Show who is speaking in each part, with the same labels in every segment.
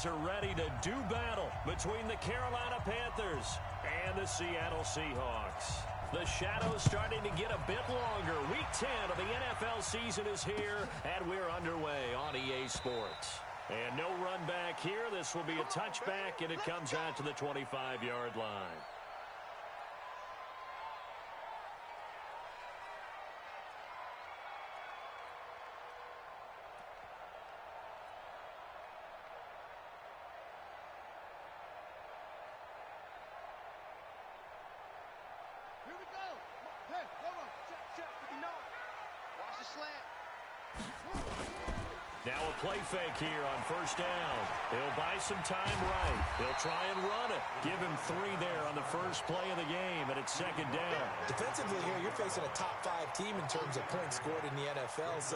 Speaker 1: guys are ready to do battle between the Carolina Panthers and the Seattle Seahawks. The shadow's starting to get a bit longer. Week 10 of the NFL season is here, and we're underway on EA Sports. And no run back here. This will be a touchback, and it comes out to the 25-yard line. Now a play fake here on first down. He'll buy some time right. He'll try and run it. Give him 3 there on the first play of the game, and it's second down.
Speaker 2: Defensively here, you're facing a top-5 team in terms of points scored in the NFL. So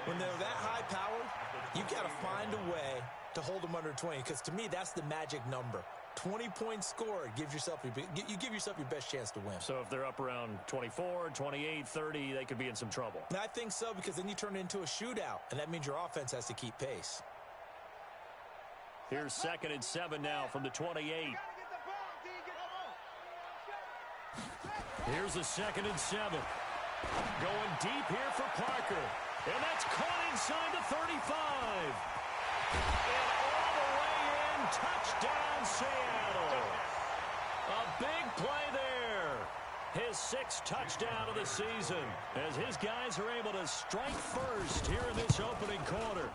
Speaker 2: when they're that high-powered, you've got to find a way to hold them under 20, because to me, that's the magic number. 20 points scored gives yourself you give yourself your best chance to win.
Speaker 1: So if they're up around 24, 28, 30, they could be in some trouble.
Speaker 2: And I think so, because then you turn it into a shootout, and that means your offense has to keep pace.
Speaker 1: Here's 2nd and 7 now from the 28. Here's the 2nd and 7. Going deep here for Parker. And that's caught inside the 35. And all the way in, touchdown Seattle. A big play there. His 6th touchdown of the season as his guys are able to strike first here in this opening quarter.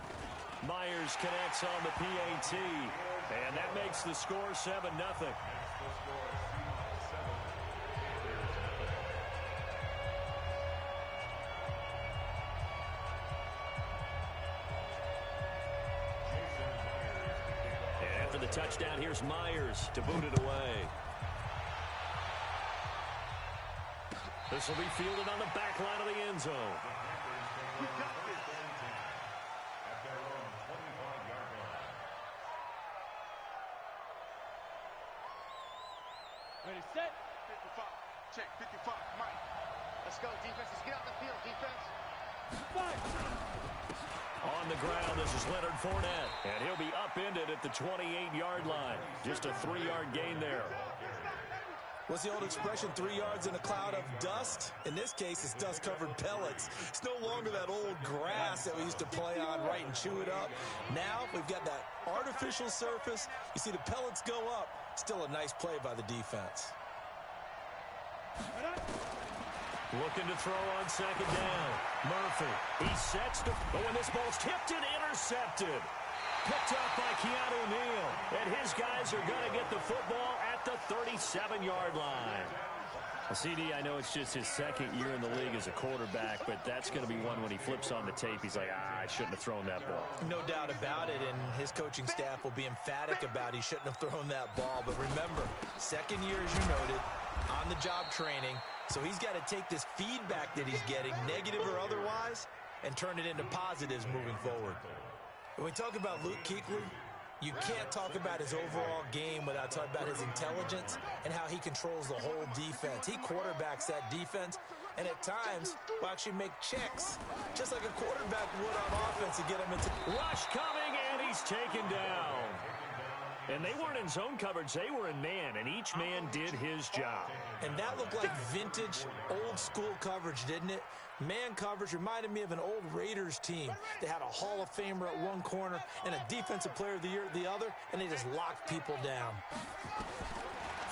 Speaker 1: Myers connects on the PAT, and that makes the score 7-0. And after the touchdown, here's Myers to boot it away. This will be fielded on the back line of the end zone.
Speaker 3: Ready, set. 55. Check, 55. Mike. Let's go, defense. Let's get out the field, defense. Fight.
Speaker 1: On the ground, this is Leonard Fournette. And he'll be upended at the 28-yard line. Just a 3-yard gain there.
Speaker 2: What's the old expression, 3 yards in a cloud of dust? In this case, it's dust-covered pellets. It's no longer that old grass that we used to play on, right, and chew it up. Now we've got that artificial surface. You see the pellets go up. Still a nice play by the defense.
Speaker 1: Looking to throw on 2nd down. Murphy, he sets to... Oh, and this ball's tipped and intercepted. Picked up by Keanu Neal. And his guys are going to get the football at the 37-yard line. Well, CD, I know it's just his 2nd year in the league as a quarterback, but that's going to be one when he flips on the tape. He's like, I shouldn't have thrown that ball.
Speaker 2: No doubt about it, and his coaching staff will be emphatic about he shouldn't have thrown that ball. But remember, 2nd year, as you noted, on-the-job training. So he's got to take this feedback that he's getting, negative or otherwise, and turn it into positives moving forward. When we talk about Luke Kuechly, you can't talk about his overall game without talking about his intelligence and how he controls the whole defense. He quarterbacks that defense, and at times will actually make checks, just like a quarterback would on offense to get him into...
Speaker 1: Rush coming, and he's taken down. And they weren't in zone coverage. They were in man, and each man did his job.
Speaker 2: And that looked like vintage, old-school coverage, didn't it? Man coverage reminded me of an old Raiders team. They had a Hall of Famer at one corner and a Defensive Player of the Year at the other, and they just locked people down.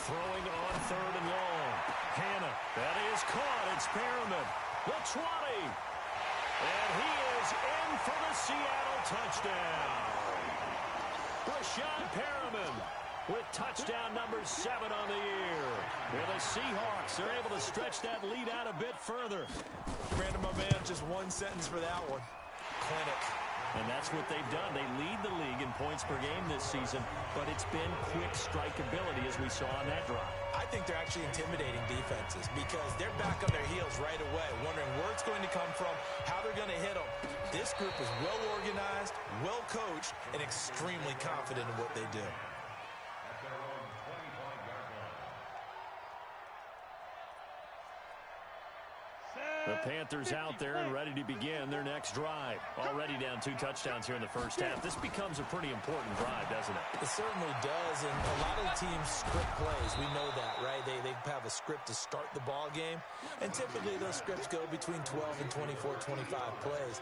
Speaker 1: Throwing on 3rd and long. Hannah, that is caught. It's Perriman. The 20. And he is in for the Seattle touchdown. Rashad Perriman with touchdown number 7 on the year. And the Seahawks are able to stretch that lead out a bit further.
Speaker 2: Brandon, my man, just one sentence for that one. Clinic.
Speaker 1: And that's what they've done. They lead the league in points per game this season, but it's been quick strikeability as we saw on that drive.
Speaker 2: I think they're actually intimidating defenses because they're back on their heels right away, wondering where it's going to come from, how they're going to hit them. This group is well organized, well coached, and extremely confident in what they do.
Speaker 3: Set.
Speaker 1: The Panthers out there and ready to begin their next drive. Already down 2 touchdowns here in the first half. This becomes a pretty important drive, doesn't it?
Speaker 2: It certainly does, and a lot of the teams script plays. We know that, right? They have a script to start the ball game, and typically those scripts go between 12 and 24, 25 plays.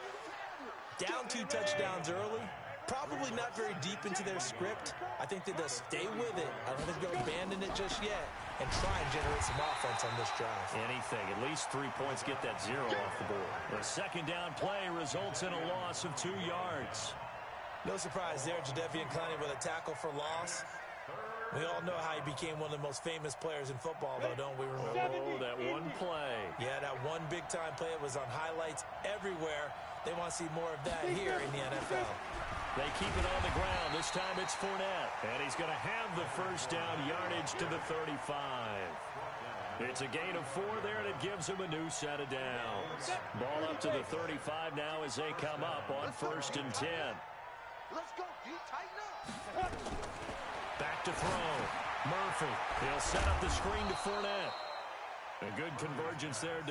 Speaker 2: Down 2 touchdowns early, probably not very deep into their script. I think that they'll stay with it. I don't think they'll abandon it just yet and try and generate some offense on this drive.
Speaker 1: Anything. At least 3 points get that 0 off the board. The second down play results in a loss of 2 yards.
Speaker 2: No surprise there, Jadeveon Clowney with a tackle for loss. We all know how he became one of the most famous players in football, though, don't we remember?
Speaker 1: Oh, that one play.
Speaker 2: Yeah, that one big-time play. It was on highlights everywhere. They want to see more of that here in the NFL.
Speaker 1: They keep it on the ground. This time it's Fournette. And he's going to have the first down yardage to the 35. It's a gain of 4 there, and it gives him a new set of downs. Ball up to the 35 now as they come up on 1st and 10.
Speaker 3: Let's go, D. Tighten up.
Speaker 1: Back to throw. Murphy. He'll set up the screen to Fournette. A good convergence there.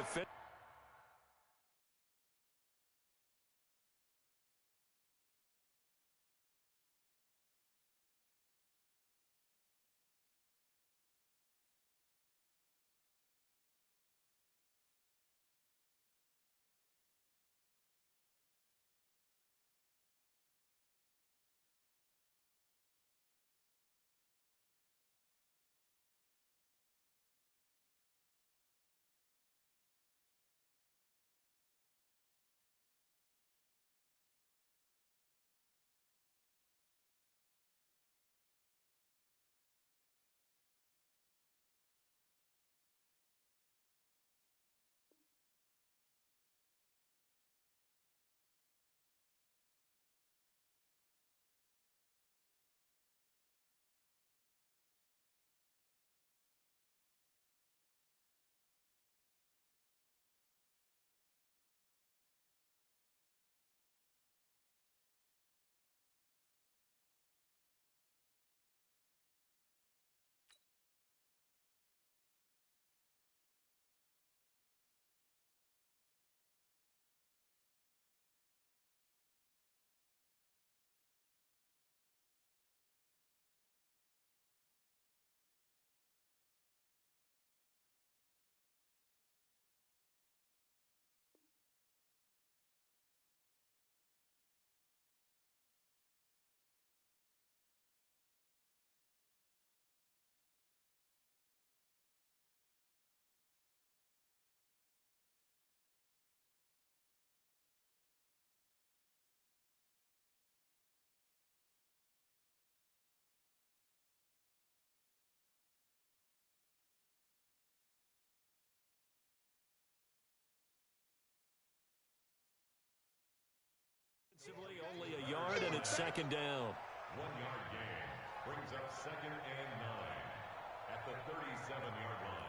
Speaker 1: Only a yard, and it's 2nd down.
Speaker 4: 1-yard gain brings up 2nd and 9 at the 37-yard line.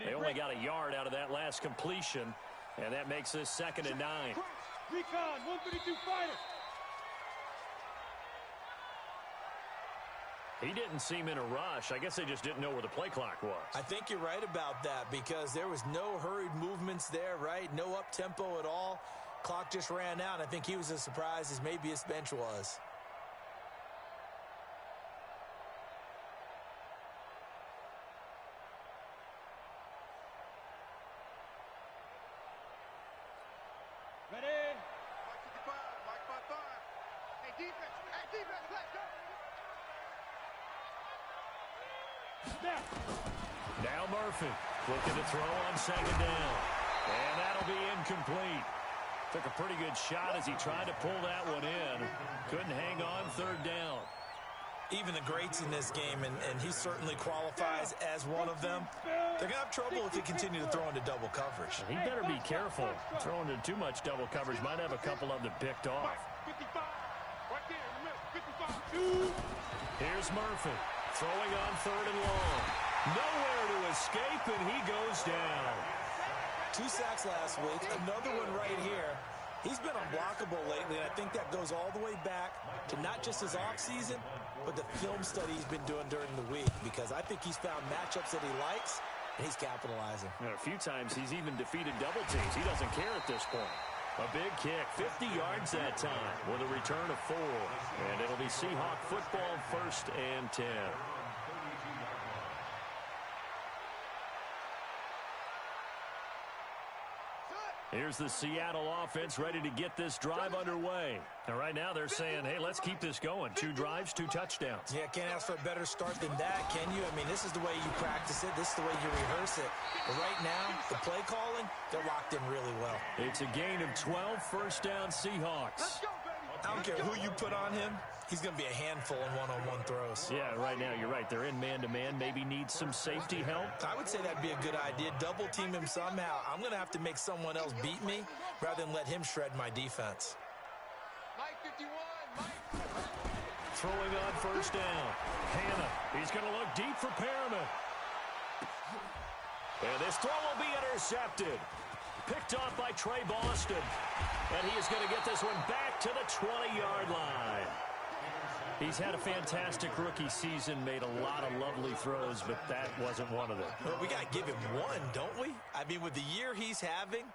Speaker 1: They only got a yard out of that last completion, and that makes this 2nd and 9.
Speaker 3: Recon, 132 fighter.
Speaker 1: He didn't seem in a rush. I guess they just didn't know where the play clock was.
Speaker 2: I think you're right about that because there was no hurried movements there, right? No up-tempo at all. Clock just ran out. I think he was as surprised as maybe his bench was.
Speaker 3: Ready? Mike 55. Hey, defense, let's go. Snap.
Speaker 1: Now Murphy looking to throw on 2nd down. And that'll be incomplete. Took a pretty good shot as he tried to pull that one in. Couldn't hang on 3rd down.
Speaker 2: even the greats in this game, and he certainly qualifies as one of them. They're going to have trouble if they continue to throw into double coverage.
Speaker 1: He better be careful. Throwing into too much double coverage might have a couple of them picked off.
Speaker 3: 55. Right there in the middle. 55.
Speaker 1: Here's Murphy. Throwing on 3rd and long. Nowhere to escape, and he goes down.
Speaker 2: 2 sacks last week. Another one right here. He's been unblockable lately, and I think that goes all the way back to not just his offseason, but the film study he's been doing during the week, because I think he's found matchups that he likes, and he's capitalizing.
Speaker 1: A few times he's even defeated double teams. He doesn't care at this point. A big kick, 50 yards that time, with a return of 4. And it'll be Seahawk football, 1st and 10. Here's the Seattle offense ready to get this drive underway. And right now they're saying, hey, let's keep this going. 2 drives, 2 touchdowns.
Speaker 2: Yeah, can't ask for a better start than that, can you? I mean, this is the way you practice it. This is the way you rehearse it. But right now, the play calling, they're locked in really well.
Speaker 1: It's a gain of 12, 1st down Seahawks.
Speaker 2: I don't care who you put on him. He's going to be a handful in one-on-one throws.
Speaker 1: Yeah, right now, you're right. They're in man-to-man. Maybe need some safety help.
Speaker 2: I would say that'd be a good idea. Double team him somehow. I'm going to have to make someone else beat me rather than let him shred my defense.
Speaker 3: Mike 51. Mike.
Speaker 1: Throwing on 1st down. Hannah. He's going to look deep for Perriman. And this throw will be intercepted. Picked off by Trey Boston. And he is going to get this one back to the 20-yard line. He's had a fantastic rookie season, made a lot of lovely throws, but that wasn't one of them.
Speaker 2: Well, we got to give him one, don't we? I mean, with the year he's having,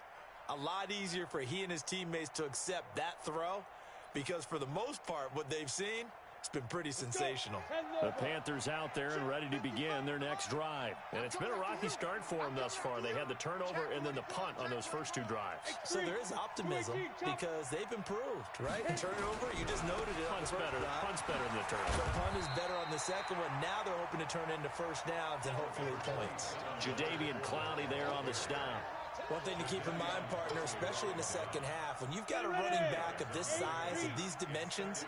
Speaker 2: a lot easier for he and his teammates to accept that throw, because for the most part, what they've seen, it's been pretty sensational.
Speaker 1: The Panthers out there and ready to begin their next drive. And it's been a rocky start for them thus far. They had the turnover and then the punt on those first 2 drives.
Speaker 2: So there is optimism because they've improved, right? The turnover, you just noted it.
Speaker 1: Punt's better than the turnover.
Speaker 2: The punt is better on the second one. Now they're hoping to turn into 1st downs and hopefully points.
Speaker 1: Jadeveon Clowney there on the stop.
Speaker 2: One thing to keep in mind, partner, especially in the second half, when you've got a running back of this size, of these dimensions,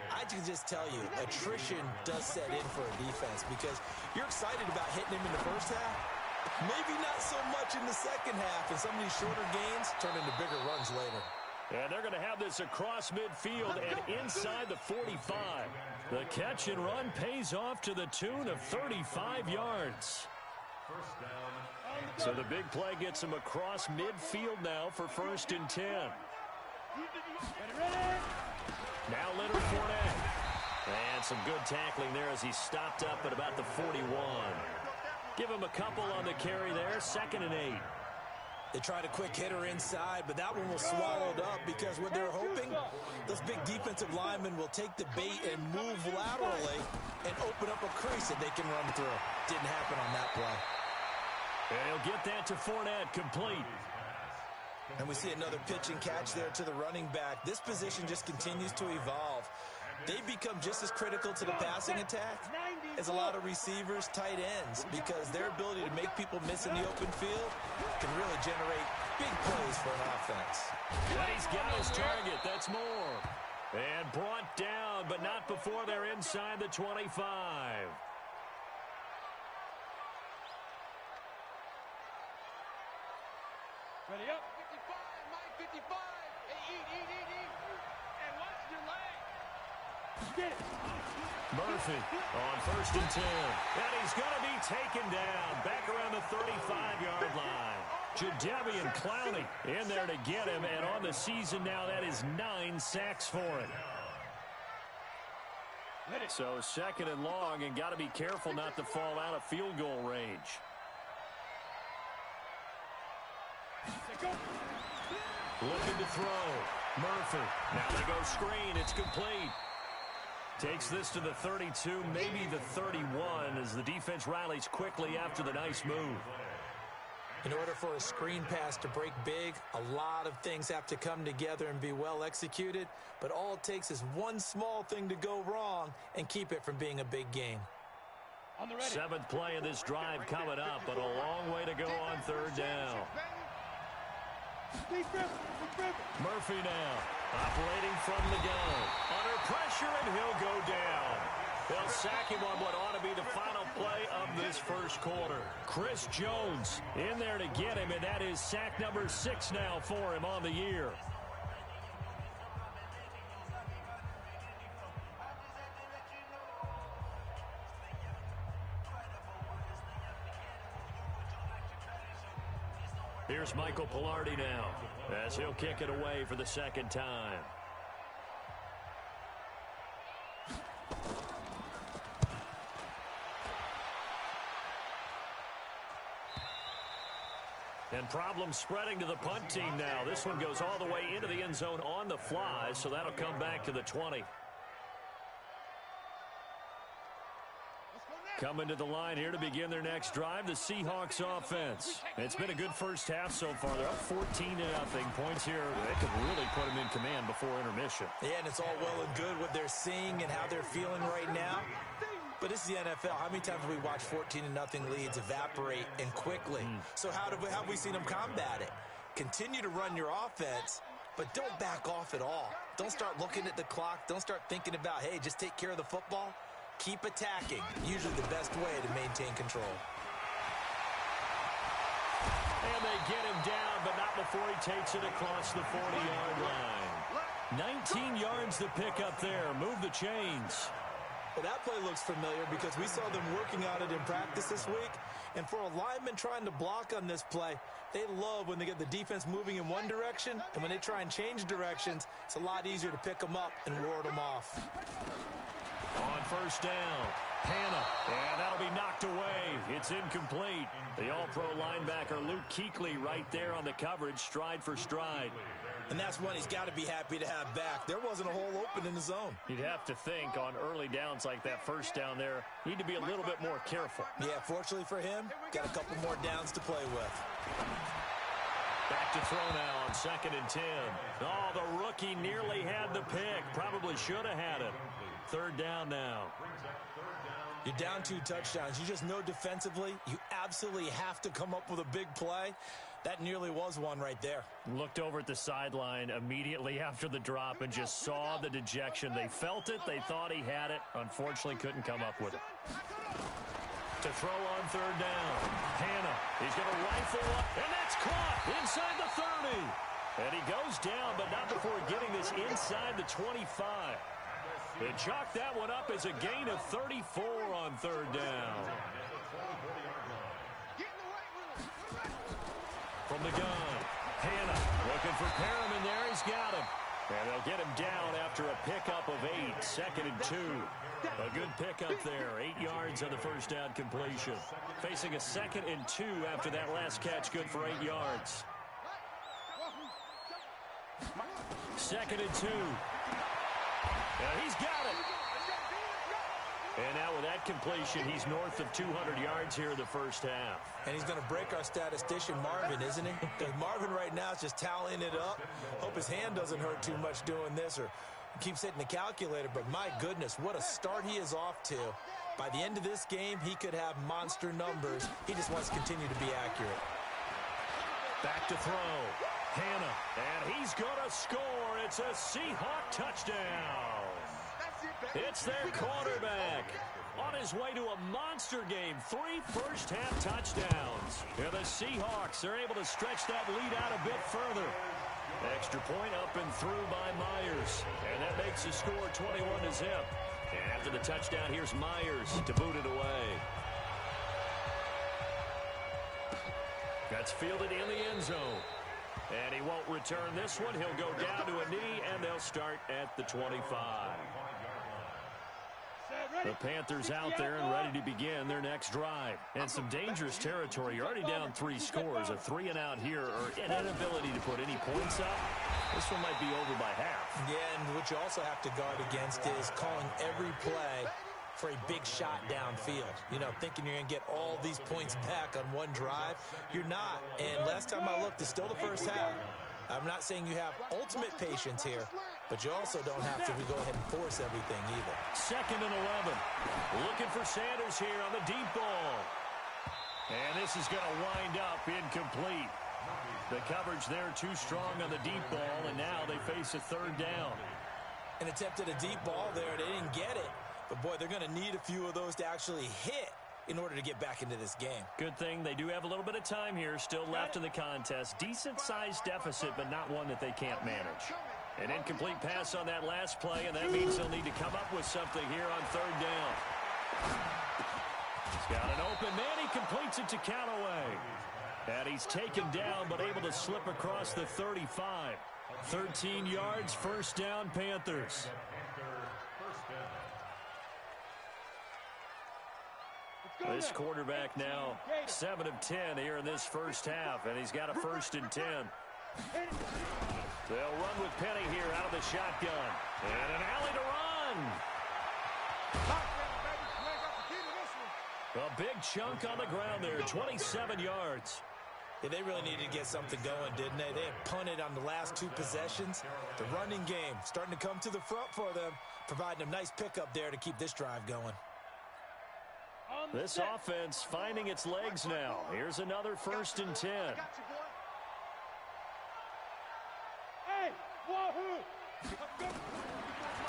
Speaker 2: I can just tell you, attrition does set in for a defense because you're excited about hitting him in the first half. Maybe not so much in the second half, and some of these shorter gains turn into bigger runs later.
Speaker 1: And they're going to have this across midfield and inside the 45. The catch and run pays off to the tune of 35 yards. So the big play gets him across midfield now for 1st and 10. Now Leonard Fournette. And some good tackling there as he stopped up at about the 41. Give him a couple on the carry there. 2nd and 8.
Speaker 2: They tried a quick hitter inside, but that one was swallowed up because what they're hoping, those big defensive linemen will take the bait and move laterally and open up a crease that they can run through. Didn't happen on that play.
Speaker 1: And he'll get that to Fournette, complete.
Speaker 2: And we see another pitch and catch there to the running back. This position just continues to evolve. They become just as critical to the passing attack as a lot of receivers, tight ends, because their ability to make people miss in the open field can really generate big plays for an offense.
Speaker 1: And he's got his target. That's more. And brought down, but not before they're inside the 25.
Speaker 3: Ready up. 55. Mike 55. Hey, eat. And watch your leg. Get it.
Speaker 1: Murphy on 1st and 10. And he's going to be taken down back around the 35-yard line. Jadeveon Clowney in there to get him. And on the season now, that is 9 sacks for him. So 2nd and long, and got to be careful not to fall out of field goal range. Looking to throw. Murphy. Now they go screen. It's complete. Takes this to the 32, maybe the 31, as the defense rallies quickly after the nice move.
Speaker 2: In order for a screen pass to break big, a lot of things have to come together and be well executed, but all it takes is one small thing to go wrong and keep it from being a big game.
Speaker 1: 7th play of this drive coming up, but a long way to go on 3rd down. Murphy now, operating from the gun. Under pressure, and he'll go down. They'll sack him on what ought to be the final play of this first quarter. Chris Jones in there to get him, and that is sack number 6 now for him on the year. Here's Michael Pilardi now as he'll kick it away for the second time. And problems spreading to the punt team now. This one goes all the way into the end zone on the fly, so that'll come back to the 20. Coming to the line here to begin their next drive, the Seahawks offense. It's been a good first half so far. They're up 14-0. Points here, they could really put them in command before intermission.
Speaker 2: Yeah, and it's all well and good what they're seeing and how they're feeling right now. But this is the NFL. How many times have we watched 14-0 leads evaporate and quickly? So how have we seen them combat it? Continue to run your offense, but don't back off at all. Don't start looking at the clock. Don't start thinking about, hey, just take care of the football. Keep attacking. Usually the best way to maintain control.
Speaker 1: And they get him down, but not before he takes it across the 40-yard line. 19 yards to pick up there. Move the chains.
Speaker 2: Well, that play looks familiar because we saw them working on it in practice this week. And for a lineman trying to block on this play, they love when they get the defense moving in one direction. And when they try and change directions, it's a lot easier to pick them up and ward them off.
Speaker 1: On first down, Hannah, and that'll be knocked away. It's incomplete. The all-pro linebacker Luke Kuechly right there on the coverage, stride for stride.
Speaker 2: And that's one he's got to be happy to have back. There wasn't a hole open in the zone.
Speaker 1: You'd have to think on early downs like that first down there, need to be a little bit more careful.
Speaker 2: Yeah, fortunately for him, got a couple more downs to play with.
Speaker 1: Back to throw now on 2nd and 10. Oh, the rookie nearly had the pick. Probably should have had it. 3rd down now.
Speaker 2: You're down 2 touchdowns. You just know defensively, you absolutely have to come up with a big play. That nearly was one right there.
Speaker 1: Looked over at the sideline immediately after the drop and just saw the dejection. They felt it. They thought he had it. Unfortunately, couldn't come up with it. To throw on 3rd down. Hannah, he's going to rifle up, and that's caught inside the 30. And he goes down, but not before getting this inside the 25. They chalked that one up as a gain of 34 on 3rd down. From the gun, Hannah looking for Perriman there. He's got him. And they'll get him down after a pickup of 8. 2nd and 2. A good pickup there. 8 yards on the first down completion. Facing a 2nd and 2 after that last catch. Good for 8 yards. 2nd and 2. And he's got it. And now with that completion, he's north of 200 yards here in the first half.
Speaker 2: And he's going to break our statistician, Marvin, isn't he? Because Marvin right now is just tallying it up. Hope his hand doesn't hurt too much doing this or keeps hitting the calculator. But my goodness, what a start he is off to. By the end of this game, he could have monster numbers. He just wants to continue to be accurate.
Speaker 1: Back to throw. Hannah, and he's going to score. It's a Seahawk touchdown. It's their quarterback on his way to a monster game. 3 first-half touchdowns. And the Seahawks are able to stretch that lead out a bit further. Extra point up and through by Myers. And that makes the score 21-0. And after the touchdown, here's Myers to boot it away. That's fielded in the end zone. And he won't return this one. He'll go down to a knee, and they'll start at the 25. The Panthers out there and ready to begin their next drive. And some dangerous territory. You're already down 3 scores. A 3 and out here, or an inability to put any points up. This one might be over by half.
Speaker 2: Yeah, and what you also have to guard against is calling every play for a big shot downfield. You know, thinking you're going to get all these points back on one drive. You're not. And last time I looked, it's still the first half. I'm not saying you have ultimate patience here, but you also don't have to go ahead and force everything either.
Speaker 1: 2nd and 11. Looking for Sanders here on the deep ball. And this is going to wind up incomplete. The coverage there too strong on the deep ball, and now they face a 3rd down.
Speaker 2: And attempted a deep ball there. They didn't get it. But, boy, they're going to need a few of those to actually hit in order to get back into this game.
Speaker 1: Good thing they do have a little bit of time here still left in the contest. Decent-sized deficit, but not one that they can't manage. An incomplete pass on that last play, and that means they'll need to come up with something here on third down. He's got an open man. He completes it to Callaway. And he's taken down, but able to slip across the 35. 13 yards, first down, Panthers. This quarterback now 7 of 10 here in this first half, and he's got a 1st and 10. They'll run with Penny here out of the shotgun. And an alley to run. A big chunk on the ground there, 27 yards.
Speaker 2: Yeah, they really needed to get something going, didn't they? They had punted on the last 2 possessions. The running game starting to come to the front for them, providing a nice pickup there to keep this drive going.
Speaker 1: This offense finding its legs now. Here's another 1st and 10.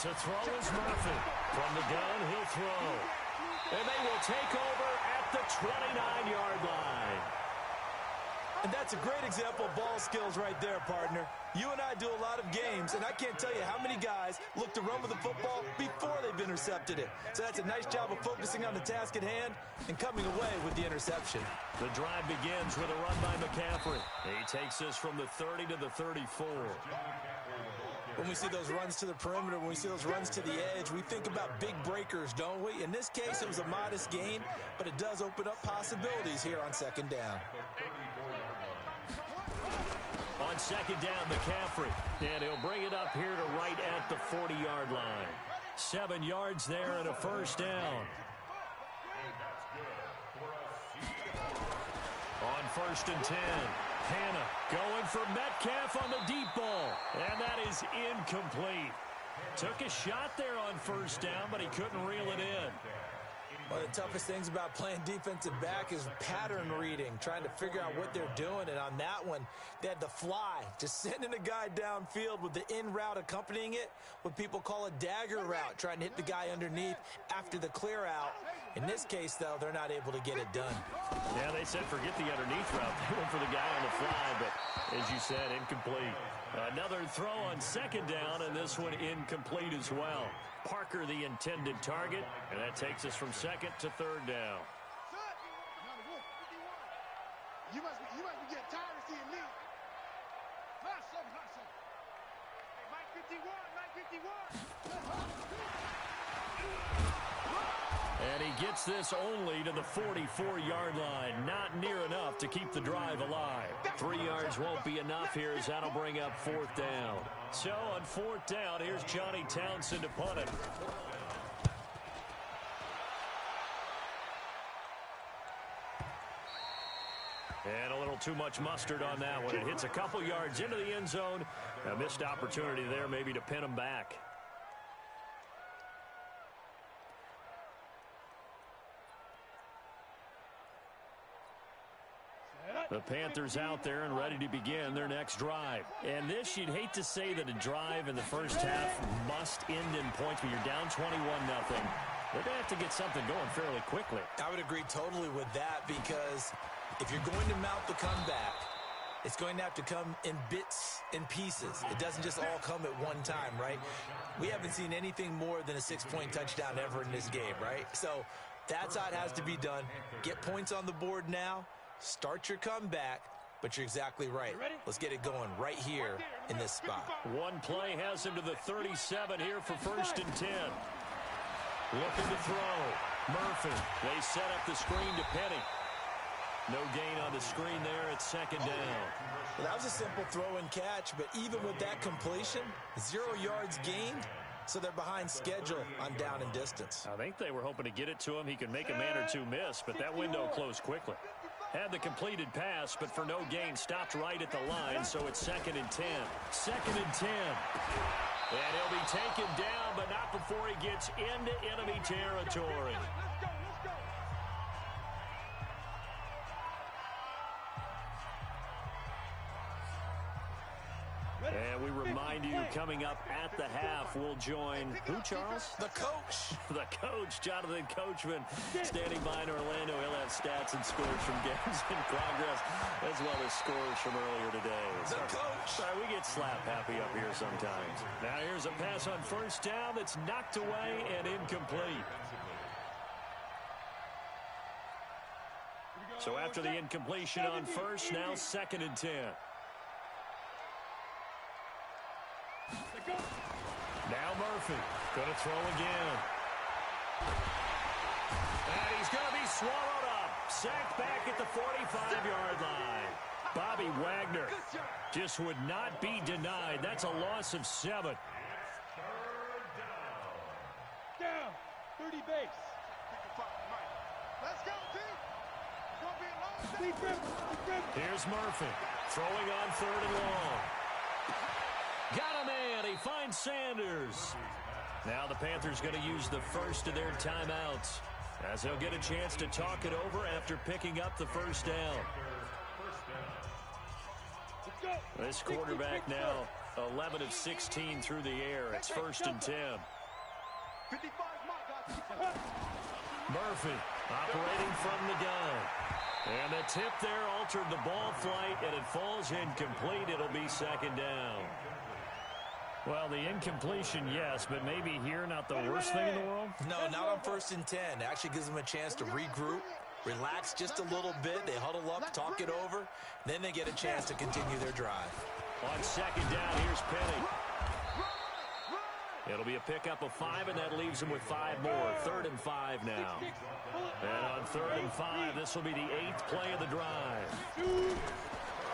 Speaker 1: To throw is Murphy. From the gun, he'll throw. And they will take over at the 29-yard line.
Speaker 2: And that's a great example of ball skills right there, partner. You and I do a lot of games, and I can't tell you how many guys look to run with the football before they've intercepted it. So that's a nice job of focusing on the task at hand and coming away with the interception.
Speaker 1: The drive begins with a run by McCaffrey. He takes this from the 30 to the 34.
Speaker 2: When we see those runs to the perimeter, when we see those runs to the edge, we think about big breakers, don't we? In this case, it was a modest gain, but it does open up possibilities here on 2nd down.
Speaker 1: On 2nd down, McCaffrey. And he'll bring it up here to right at the 40-yard line. 7 yards there and a 1st down. On 1st and 10. Hanna going for Metcalf on the deep ball. And that is incomplete. Took a shot there on 1st down, but he couldn't reel it in.
Speaker 2: One of the toughest things about playing defensive back is pattern reading, trying to figure out what they're doing. And on that one, they had the fly, just sending a guy downfield with the in route accompanying it, what people call a dagger route, trying to hit the guy underneath after the clear out. In this case, though, they're not able to get it done.
Speaker 1: Yeah, they said forget the underneath route. They went for the guy on the fly, but as you said, incomplete. Another throw on 2nd down, and this one incomplete as well. Parker the intended target, and that takes us from 2nd to 3rd down.
Speaker 3: You must be getting tired of seeing me. Hot something. Hey, Mike 51.
Speaker 1: And he gets this only to the 44-yard line. Not near enough to keep the drive alive. 3 yards won't be enough here as that'll bring up 4th down. So on 4th down, here's Johnny Townsend to punt it. And a little too much mustard on that one. It hits a couple yards into the end zone. A missed opportunity there maybe to pin him back. The Panthers out there and ready to begin their next drive. And this, you'd hate to say that a drive in the first half must end in points, but you're down 21-0. They're going to have to get something going fairly quickly.
Speaker 2: I would agree totally with that, because if you're going to mount the comeback, it's going to have to come in bits and pieces. It doesn't just all come at one time, right? We haven't seen anything more than a 6-point touchdown ever in this game, right? So that's how it has to be done. Get points on the board now. Start your comeback, but you're exactly right. Let's get it going right here in this spot.
Speaker 1: One play has him to the 37 here for 1st and 10. Looking to throw. Murphy. They set up the screen to Penny. No gain on the screen there at 2nd down.
Speaker 2: Well, that was a simple throw and catch, but even with that completion, 0 yards gained, so they're behind schedule on down and distance.
Speaker 1: I think they were hoping to get it to him. He could make a man or two miss, but that window closed quickly. Had the completed pass, but for no gain, stopped right at the line, so it's 2nd and 10. 2nd and 10. And he'll be taken down, but not before he gets into enemy territory. And we remind you, coming up at the half, we'll join who, Charles?
Speaker 2: The coach.
Speaker 1: The coach, Jonathan Coachman, standing by in Orlando. He'll have stats and scores from games in progress, as well as scores from earlier today.
Speaker 2: The coach.
Speaker 1: Sorry, we get slap happy up here sometimes. Now here's a pass on first down that's knocked away and incomplete. So after the incompletion on first, now 2nd and 10. Now Murphy going to throw again. And he's going to be swallowed up. Sacked back at the 45-yard line. Bobby Wagner just would not be denied. That's a loss of 7.
Speaker 3: Down. 30 base. Let's go, team.
Speaker 1: Here's Murphy throwing on 3rd and long. Got a man. He finds Sanders. Now the Panthers going to use the first of their timeouts, as they'll get a chance to talk it over after picking up the first down. This quarterback now 11 of 16 through the air. It's 1st and 10. Murphy operating from the gun. And the tip there altered the ball flight, and it falls incomplete. It'll be 2nd down. Well, the incompletion, yes, but maybe here not the worst thing in the world?
Speaker 2: No, not on 1st and 10. It actually gives them a chance to regroup, relax just a little bit. They huddle up, talk it over. Then they get a chance to continue their drive.
Speaker 1: On 2nd down, here's Penny. It'll be a pickup of 5, and that leaves them with 5 more. 3rd and 5 now. And on 3rd and 5, this will be the 8th play of the drive.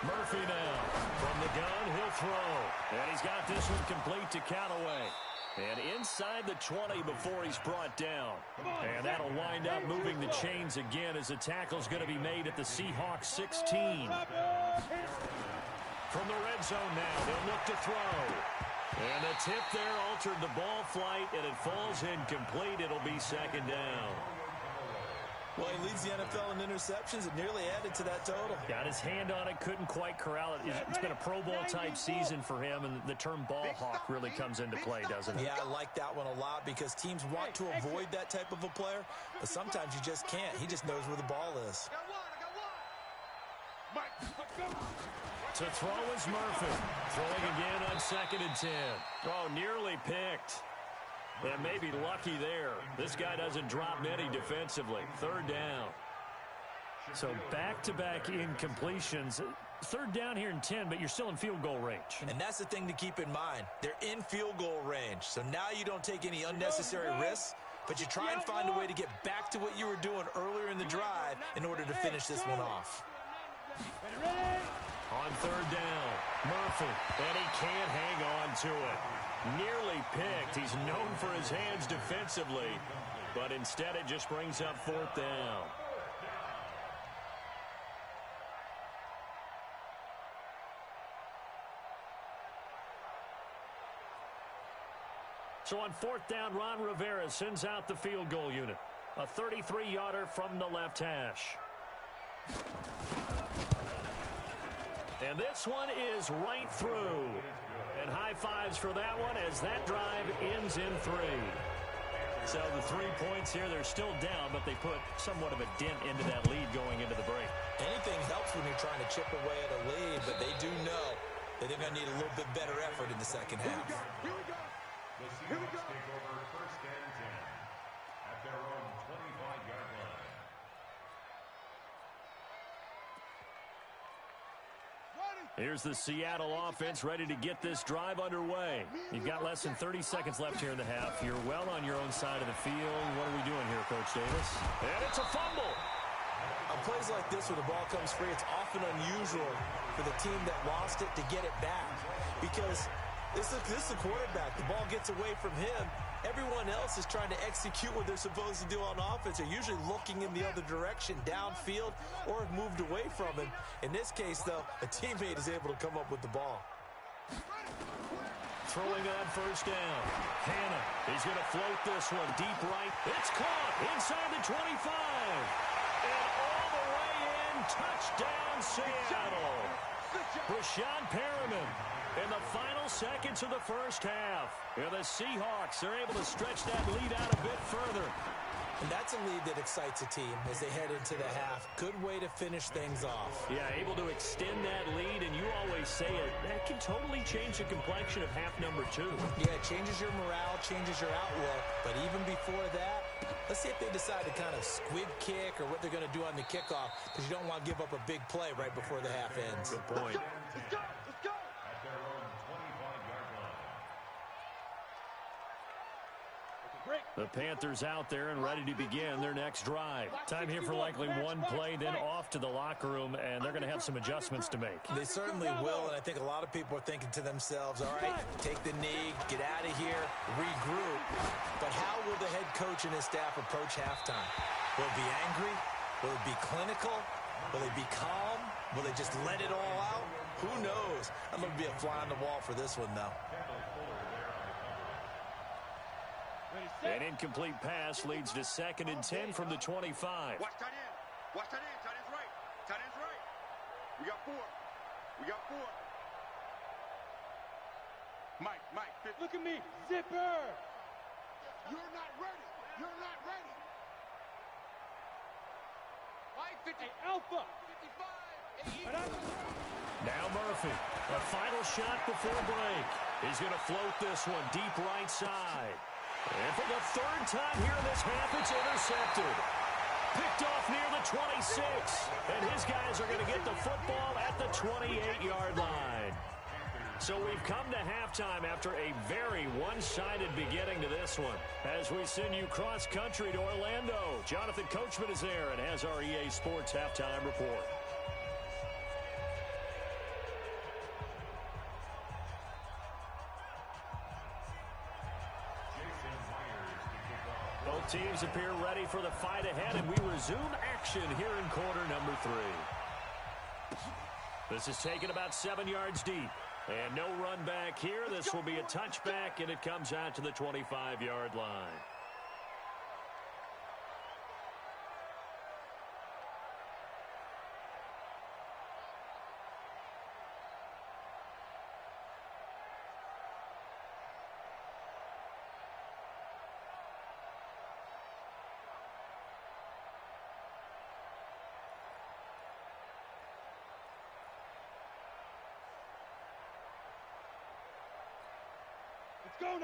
Speaker 1: Murphy now. From the gun, he'll throw. And he's got this one complete to Callaway. And inside the 20 before he's brought down. And that'll wind up moving the chains again as the tackle's going to be made at the Seahawks 16. From the red zone now, they'll look to throw. And the tip there altered the ball flight, and it falls incomplete. It'll be 2nd down.
Speaker 2: Well, he leads the NFL in interceptions. It nearly added to that total.
Speaker 1: Got his hand on it, couldn't quite corral it. It's been a Pro Bowl-type season for him, and the term ball hawk really comes into play, doesn't it?
Speaker 2: Yeah, I like that one a lot because teams want to avoid that type of a player, but sometimes you just can't. He just knows where the ball is.
Speaker 1: To throw is Murphy. Throwing again on 2nd and 10. Oh, nearly picked. And maybe lucky there. This guy doesn't drop many defensively. 3rd down. So back-to-back incompletions. 3rd down here in 10, but you're still in field goal range.
Speaker 2: And that's the thing to keep in mind. They're in field goal range. So now you don't take any unnecessary risks, but you try and find a way to get back to what you were doing earlier in the drive in order to finish this one off.
Speaker 1: On 3rd down, Murphy, and he can't hang on to it. Nearly picked. He's known for his hands defensively, but instead it just brings up 4th down. So on 4th down, Ron Rivera sends out the field goal unit. A 33-yarder from the left hash. And this one is right through. And high fives for that one as that drive ends in 3. So the 3 points here, they're still down, but they put somewhat of a dent into that lead going into the break.
Speaker 2: Anything helps when you're trying to chip away at a lead, but they do know that they're going to need a little bit better effort in the second half.
Speaker 4: The Seahawks take over 1st and 10 at their own 25-yard line.
Speaker 1: Here's the Seattle offense ready to get this drive underway. You've got less than 30 seconds left here in the half. You're well on your own side of the field. What are we doing here, Coach Davis? And it's a fumble.
Speaker 2: On plays like this where the ball comes free, it's often unusual for the team that lost it to get it back. Because this is the quarterback. The ball gets away from him. Everyone else is trying to execute what they're supposed to do on offense. They're usually looking in the other direction, downfield, or have moved away from him. In this case, though, a teammate is able to come up with the ball.
Speaker 1: Throwing on 1st down. Hanna, he's going to float this one deep right. It's caught inside the 25. And all the way in, touchdown Seattle. Rashawn Perriman in the final seconds of the first half. And the Seahawks are able to stretch that lead out a bit further.
Speaker 2: And that's a lead that excites a team as they head into the half. Good way to finish things off.
Speaker 1: Yeah, able to extend that lead, and you always say it, that can totally change the complexion of half number 2.
Speaker 2: Yeah, it changes your morale, changes your outlook. But even before that, let's see if they decide to kind of squib kick or what they're going to do on the kickoff, because you don't want to give up a big play right before the half ends.
Speaker 1: Good point.
Speaker 3: Let's go. Let's go.
Speaker 4: At their own 25-yard line.
Speaker 1: The Panthers out there and ready to begin their next drive. Time here for likely one play, then off to the locker room, and they're going to have some adjustments to make.
Speaker 2: They certainly will, and I think a lot of people are thinking to themselves, all right, take the knee, get out of here, regroup. But how will the head coach and his staff approach halftime? Will it be angry? Will it be clinical? Will they be calm? Will they just let it all out? Who knows? I'm going to be a fly on the wall for this one, though.
Speaker 1: An incomplete pass leads to 2nd and 10 from the 25.
Speaker 3: Watch tight end. Watch tight end. Tight end's right. Tight end's right. We got 4. We got 4. Mike, 50. Look at me. Zipper. You're not ready. You're not ready. Mike, 50. Hey, Alpha. 55.
Speaker 1: Now Murphy. A final shot before break. He's going to float this one deep right side. And for the 3rd time here in this half, it's intercepted. Picked off near the 26. And his guys are going to get the football at the 28-yard line. So we've come to halftime after a very one-sided beginning to this one. As we send you cross-country to Orlando, Jonathan Coachman is there and has our EA Sports Halftime Report. Both teams appear ready for the fight ahead, and we resume action here in quarter number 3. This is taken about 7 yards deep. And no run back here. This will be a touchback, and it comes out to the 25-yard line.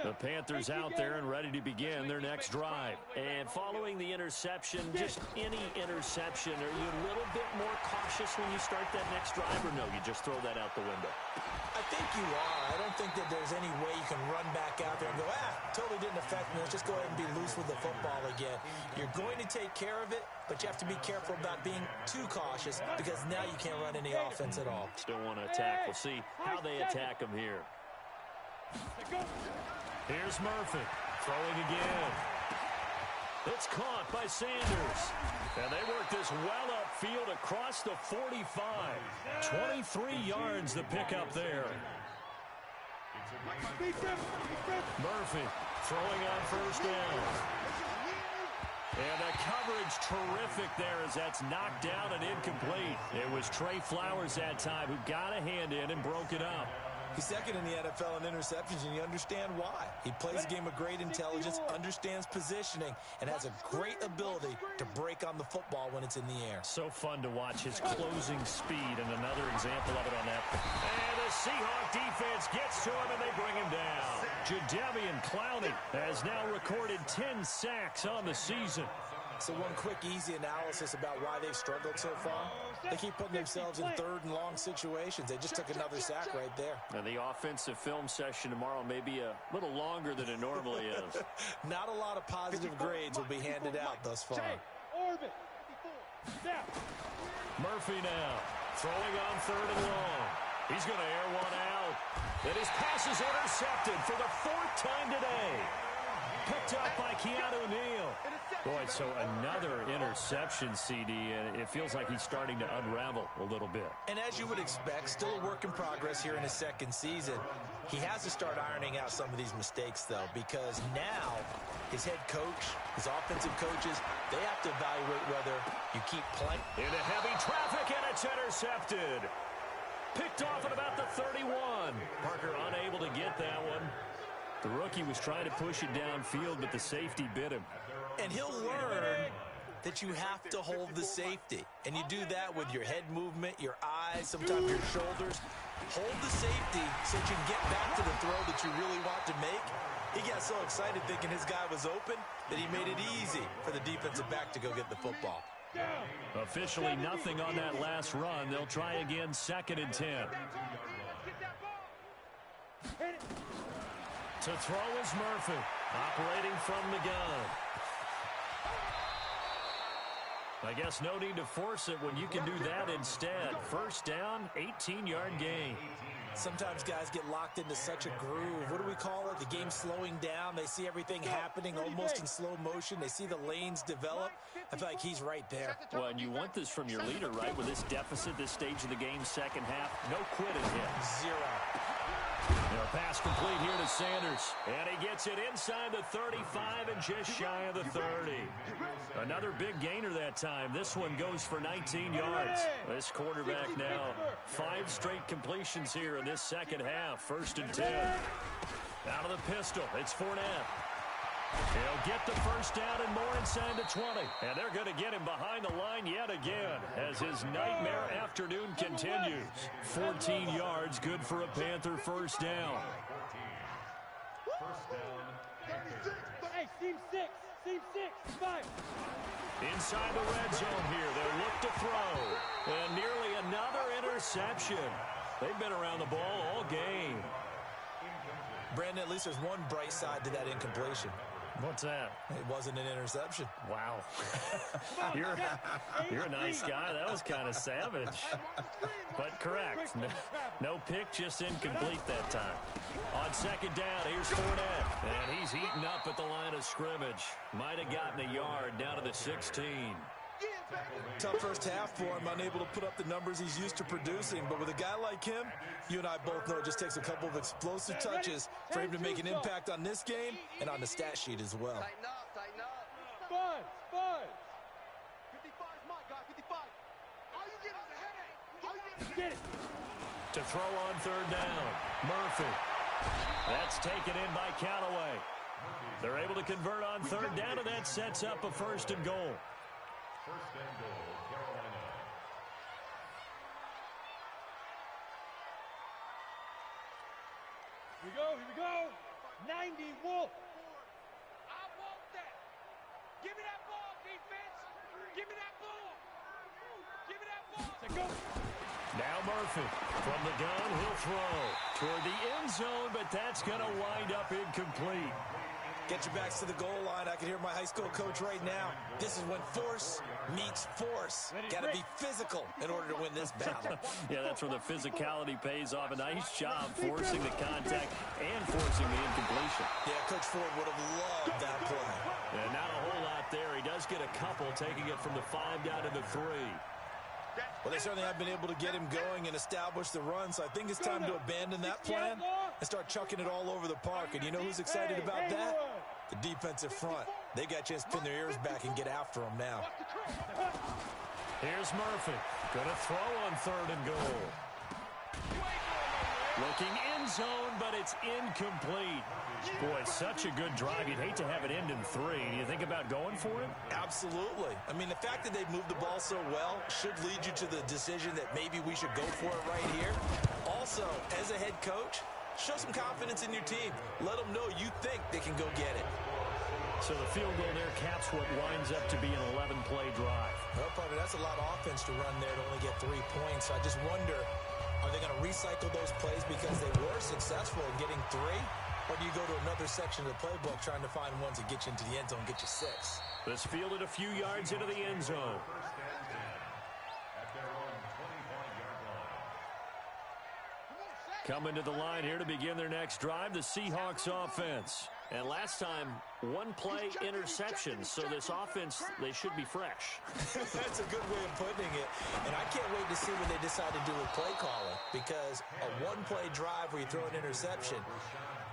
Speaker 1: The Panthers out there and ready to begin their next drive. And following the interception, just any interception, are you a little bit more cautious when you start that next drive, or no, you just throw that out the window?
Speaker 2: I think you are. I don't think that there's any way you can run back out there and go, totally didn't affect me. Let's just go ahead and be loose with the football again. You're going to take care of it, but you have to be careful about being too cautious because now you can't run any offense at all.
Speaker 1: Still want to attack. We'll see how they attack them here. Here's Murphy, throwing again. It's caught by Sanders. And they work this well upfield across the 45. 23 yards the pickup there. Murphy throwing on first down. And the coverage terrific there as that's knocked down and incomplete. It was Trey Flowers that time who got a hand in and broke it up.
Speaker 2: He's 2nd in the NFL in interceptions, and you understand why. He plays a game of great intelligence, understands positioning, and has a great ability to break on the football when it's in the air.
Speaker 1: So fun to watch his closing speed, and another example of it on that. And the Seahawk defense gets to him, and they bring him down. Jadeveon Clowney has now recorded 10 sacks on the season.
Speaker 2: So one quick, easy analysis about why they've struggled so far. They keep putting themselves in 3rd and long situations. They just took another sack right there.
Speaker 1: And the offensive film session tomorrow may be a little longer than it normally is.
Speaker 2: Not a lot of positive grades will be handed out thus far.
Speaker 1: Murphy now throwing on 3rd and long. He's going to air one out. And his pass is intercepted for the 4th time today. Picked up by Keanu Neal. Boy, so another interception, CD, and it feels like he's starting to unravel a little bit.
Speaker 2: And as you would expect, still a work in progress here in his 2nd season. He has to start ironing out some of these mistakes, though, because now his head coach, his offensive coaches, they have to evaluate whether you keep playing.
Speaker 1: Into heavy traffic, and it's intercepted. Picked off at about the 31. Parker unable to get that one. The rookie was trying to push it downfield, but the safety bit him.
Speaker 2: And he'll learn that you have to hold the safety. And you do that with your head movement, your eyes, sometimes your shoulders. Hold the safety so that you can get back to the throw that you really want to make. He got so excited thinking his guy was open that he made it easy for the defensive back to go get the football.
Speaker 1: Officially nothing on that last run. They'll try again, 2nd and 10. To throw is Murphy, operating from the gun. I guess no need to force it when you can do that instead. First down, 18-yard gain.
Speaker 2: Sometimes guys get locked into such a groove. What do we call it? The game slowing down. They see everything happening almost in slow motion. They see the lanes develop. I feel like he's right there.
Speaker 1: Well, and you want this from your leader, right? With this deficit, this stage of the game, second half, no quitting him.
Speaker 2: Zero.
Speaker 1: A pass complete here to Sanders. And he gets it inside the 35 and just shy of the 30. Another big gainer that time. This one goes for 19 yards. This quarterback now, 5 straight completions here in this second half. 1st and 10. Out of the pistol, it's Fournette. He'll get the first down and more inside the 20. And they're going to get him behind the line yet again as his nightmare afternoon continues. 14 yards, good for a Panther first down.
Speaker 3: Hey, team 6, 5.
Speaker 1: Inside the red zone here, they'll look to throw. And nearly another interception. They've been around the ball all game.
Speaker 2: Brandon, at least there's one bright side to that incompletion.
Speaker 1: What's that?
Speaker 2: It wasn't an interception.
Speaker 1: Wow. You're a nice guy. That was kind of savage. But correct. No pick, just incomplete that time. On 2nd down, here's Fournette. And he's heating up at the line of scrimmage. Might have gotten a yard down to the 16.
Speaker 2: Tough first half for him, unable to put up the numbers he's used to producing. But with a guy like him, you and I both know it just takes a couple of explosive touches for him to make an impact on this game and on the stat sheet as well.
Speaker 3: Tighten up. Buzz. 55 is my guy, 55. All you get is a headache. All you get is
Speaker 1: To throw on 3rd down, Murphy. That's taken in by Callaway. They're able to convert on 3rd down, and that sets up a 1st and goal.
Speaker 4: 1st and goal, Carolina.
Speaker 3: Here we go. 90 Wolf. I want that. Give me that ball, defense. Give me that ball. Give me that ball. So go.
Speaker 1: Now Murphy from the gun, he'll throw toward the end zone, but that's going to wind up incomplete.
Speaker 2: Get your backs to the goal line. I can hear my high school coach right now. This is when force meets force. Got to be physical in order to win this battle.
Speaker 1: Yeah, that's where the physicality pays off. A nice job forcing the contact and forcing the incompletion.
Speaker 2: Yeah, Coach Ford would have loved that play.
Speaker 1: Yeah, not a whole lot there. He does get a couple, taking it from the 5 down to the 3.
Speaker 2: Well, they certainly have been able to get him going and establish the run, so I think it's time to abandon that plan and start chucking it all over the park. And you know who's excited about that? The defensive front. They got a chance to pin their ears back and get after him now.
Speaker 1: Here's Murphy. Going to throw on 3rd and goal. Looking end zone, but it's incomplete. Boy, such a good drive. You'd hate to have it end in 3. Do you think about going for it?
Speaker 2: Absolutely. I mean, the fact that they've moved the ball so well should lead you to the decision that maybe we should go for it right here. Also, as a head coach, show some confidence in your team. Let them know you think they can go get it.
Speaker 1: So the field goal there caps what winds up to be an 11-play drive.
Speaker 2: Well, partner, that's a lot of offense to run there to only get 3 points. So I just wonder, are they going to recycle those plays because they were successful in getting 3? Or do you go to another section of the playbook trying to find ones that get you into the end zone and get you 6?
Speaker 1: This fielded a few yards into the end zone.
Speaker 4: At their own 25-yard line.
Speaker 1: Coming to the line here to begin their next drive, the Seahawks offense. And last time, one-play interceptions, so this offense, they should be fresh.
Speaker 2: That's a good way of putting it. And I can't wait to see what they decide to do with play calling, because a one-play drive where you throw an interception,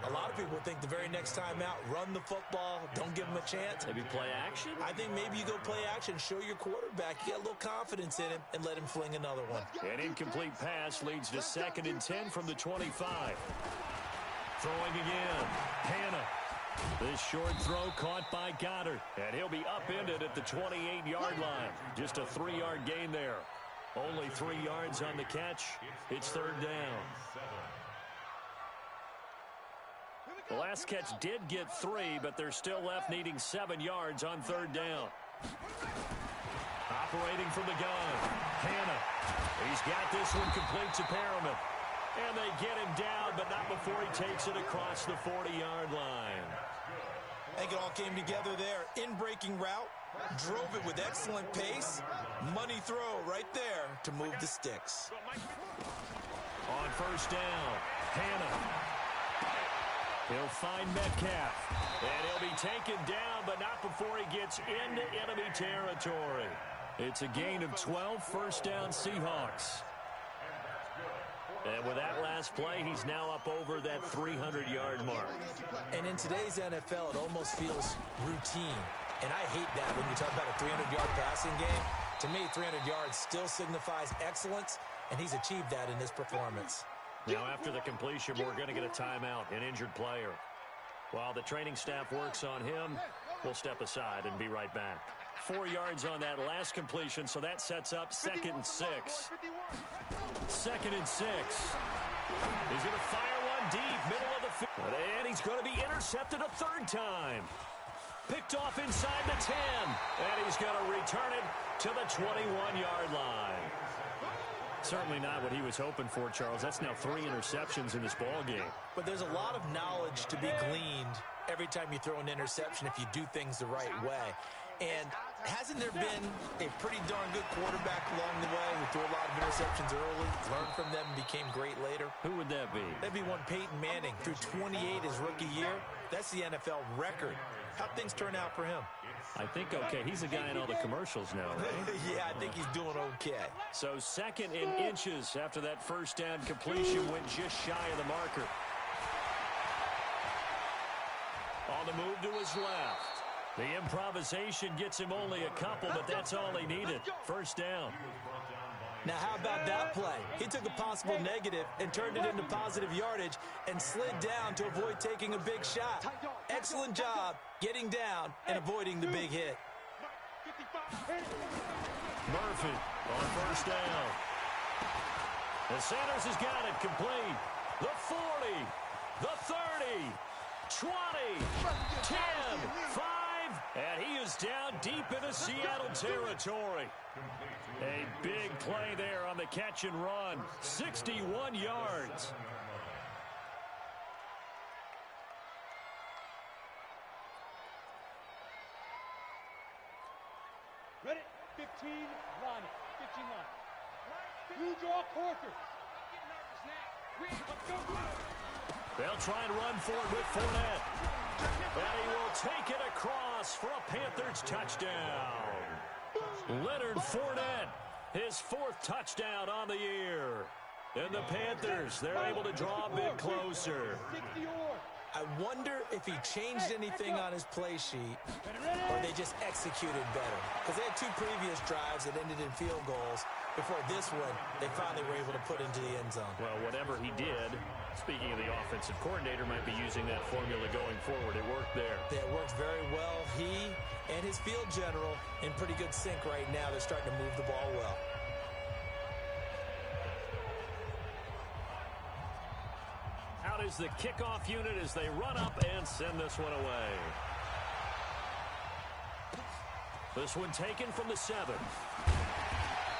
Speaker 2: a lot of people think the very next time out, run the football, don't give them a chance.
Speaker 1: Maybe play action?
Speaker 2: I think maybe you go play action, show your quarterback, you get a little confidence in him, and let him fling another one.
Speaker 1: An incomplete pass leads to 2nd and 10 from the 25. Throwing again. Hannah. This short throw caught by Goddard. And he'll be upended at the 28-yard line. Just a 3-yard gain there. Only 3 yards on the catch. It's 3rd down. The last catch did get 3, but they're still left needing 7 yards on 3rd down. Operating from the gun. Hannah. He's got this one complete to Perriman. And they get him down, but not before he takes it across the 40-yard line.
Speaker 2: I think it all came together there. In-breaking route, drove it with excellent pace. Money throw right there to move the sticks.
Speaker 1: On 1st down, Hannah. He'll find Metcalf. And he'll be taken down, but not before he gets into enemy territory. It's a gain of 12, 1st down Seahawks. And with that last play, he's now up over that 300-yard mark.
Speaker 2: And in today's NFL, it almost feels routine. And I hate that when you talk about a 300-yard passing game. To me, 300 yards still signifies excellence, and he's achieved that in this performance.
Speaker 1: Now, after the completion, we're going to get a timeout, an injured player. While the training staff works on him, we'll step aside and be right back. 4 yards on that last completion, so that sets up 2nd and 6. 2nd and 6. He's going to fire one deep, middle of the field. And he's going to be intercepted a 3rd time. Picked off inside the 10. And he's going to return it to the 21-yard line. Certainly not what he was hoping for, Charles. That's now 3 interceptions in this ball game.
Speaker 2: But there's a lot of knowledge to be gleaned every time you throw an interception if you do things the right way. And hasn't there been a pretty darn good quarterback along the way who threw a lot of interceptions early, learned from them, and became great later?
Speaker 1: Who would that be?
Speaker 2: That'd be one Peyton Manning. Threw 28 his rookie year. That's the NFL record. How'd things turn out for him?
Speaker 1: I think okay. He's a guy in all the commercials now, right?
Speaker 2: Yeah, I think he's doing okay.
Speaker 1: So 2nd and inches after that 1st down completion went just shy of the marker. On the move to his left. The improvisation gets him only a couple, but that's all he needed. 1st down.
Speaker 2: Now, how about that play? He took a possible negative and turned it into positive yardage and slid down to avoid taking a big shot. Excellent job getting down and avoiding the big hit.
Speaker 1: Murphy on 1st down. And Sanders has got it complete. The 40, the 30, 20, 10, 5. And he is down deep into Seattle territory. A big play there on the catch and run. 61 yards.
Speaker 3: Ready? 15, line it. 15 line. You draw Corker.
Speaker 1: They'll try and run for it with Fournette. And he will take it across for a Panthers touchdown. Leonard Fournette, his 4th touchdown on the year. And the Panthers, they're able to draw a bit closer.
Speaker 2: I wonder if he changed anything on his play sheet or they just executed better. Because they had 2 previous drives that ended in field goals. Before this one, they finally were able to put into the end zone.
Speaker 1: Well, whatever he did, speaking of the offensive coordinator, might be using that formula going forward. It worked there.
Speaker 2: Yeah, it works very well. He and his field general in pretty good sync right now. They're starting to move the ball well.
Speaker 1: Out is the kickoff unit as they run up and send this one away. This one taken from the 7.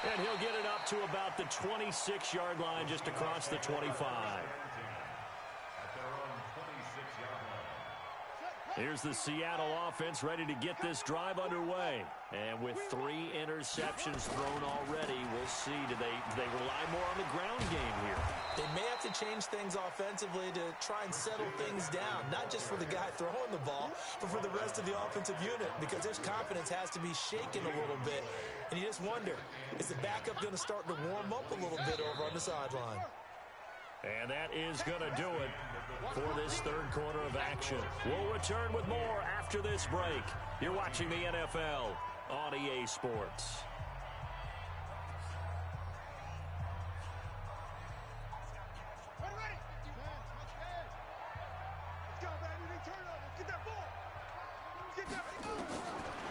Speaker 1: And he'll get it up to about the 26-yard line just across the 25. Here's the Seattle offense ready to get this drive underway. And with 3 interceptions thrown already, we'll see. Do they rely more on the ground game here?
Speaker 2: They may have to change things offensively to try and settle things down, not just for the guy throwing the ball, but for the rest of the offensive unit, because their confidence has to be shaken a little bit. And you just wonder, is the backup going to start to warm up a little bit over on the sideline?
Speaker 1: And that is going to do it for this third quarter of action. We'll return with more after this break. You're watching the NFL on EA Sports.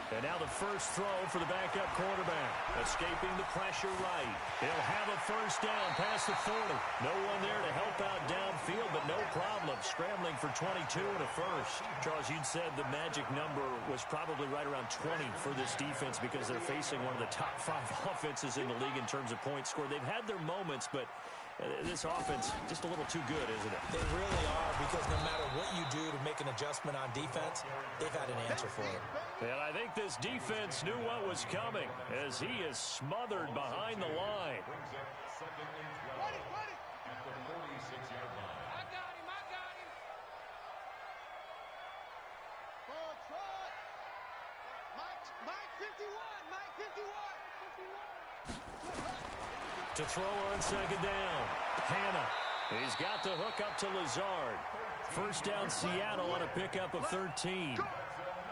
Speaker 1: And now the first throw for the backup quarterback. Escaping the pressure right. He'll have a first down past the 40. No one there to help out downfield, but no problem. Scrambling for 22 and a first. Charles, you'd said the magic number was probably right around 20 for this defense because they're facing one of the top 5 offenses in the league in terms of points scored. They've had their moments, but this offense just a little too good, isn't it?
Speaker 2: They really are, because no matter what you do to make an adjustment on defense, they've had an answer for it.
Speaker 1: And I think this defense knew what was coming as he is smothered behind the line.
Speaker 4: Brings up second and 12 at the 46-yard line.
Speaker 3: I got him. Ball trot. Mike 51. Mike 51.
Speaker 1: To throw on second down. Hannah. He's got the hook up to Lazard. First down Seattle on a pickup of 13.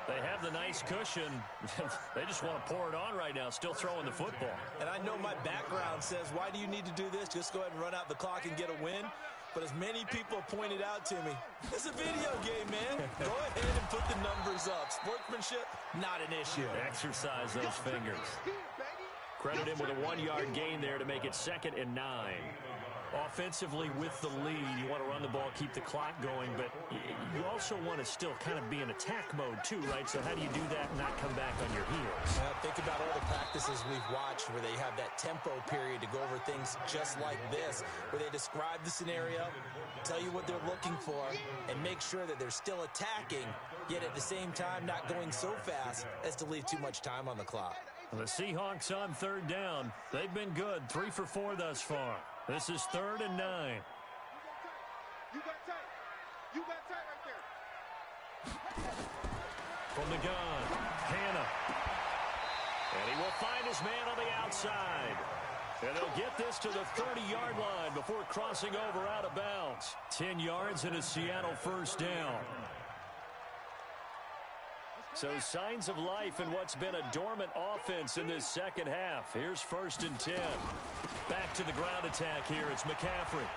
Speaker 1: They have the nice cushion. They just want to pour it on right now, still throwing the football.
Speaker 2: And I know my background says, why do you need to do this? Just go ahead and run out the clock and get a win. But as many people pointed out to me, it's a video game, man. Go ahead and put the numbers up. Sportsmanship, not an issue.
Speaker 1: Exercise those fingers. Credit him with a 1-yard gain there to make it 2nd and 9. Offensively with the lead, you want to run the ball, keep the clock going, but you also want to still kind of be in attack mode too, right? So how do you do that and not come back on your heels?
Speaker 2: Think about all the practices we've watched where they have that tempo period to go over things just like this, where they describe the scenario, tell you what they're looking for, and make sure that they're still attacking, yet at the same time not going so fast as to leave too much time on the clock.
Speaker 1: The Seahawks on third down. They've been good, 3 for 4 thus far. This is 3rd and 9.
Speaker 3: You got tight right there.
Speaker 1: From the gun, Hannah. And he will find his man on the outside. And they'll get this to the 30-yard line before crossing over out of bounds. 10 yards and a Seattle first down. So signs of life in what's been a dormant offense in this second half. Here's 1st and 10. Back to the ground attack here. It's McCaffrey.